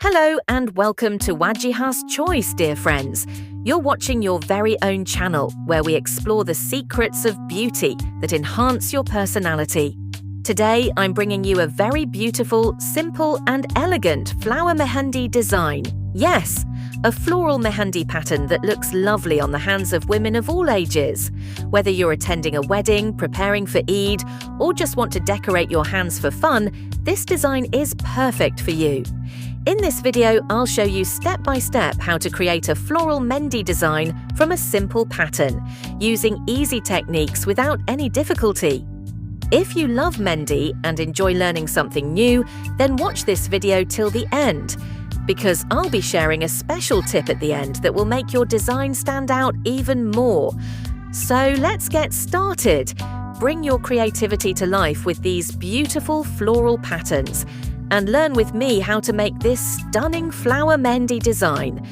Hello and welcome to Wajihas Choice, dear friends. You're watching your very own channel where we explore the secrets of beauty that enhance your personality. Today, I'm bringing you a very beautiful, simple and elegant flower Mehndi design. Yes, a floral Mehndi pattern that looks lovely on the hands of women of all ages. Whether you're attending a wedding, preparing for Eid, or just want to decorate your hands for fun, this design is perfect for you. In this video, I'll show you step-by-step how to create a floral Mehndi design from a simple pattern, using easy techniques without any difficulty. If you love Mehndi and enjoy learning something new, then watch this video till the end, because I'll be sharing a special tip at the end that will make your design stand out even more. So let's get started. Bring your creativity to life with these beautiful floral patterns and learn with me how to make this stunning flower Mehndi design.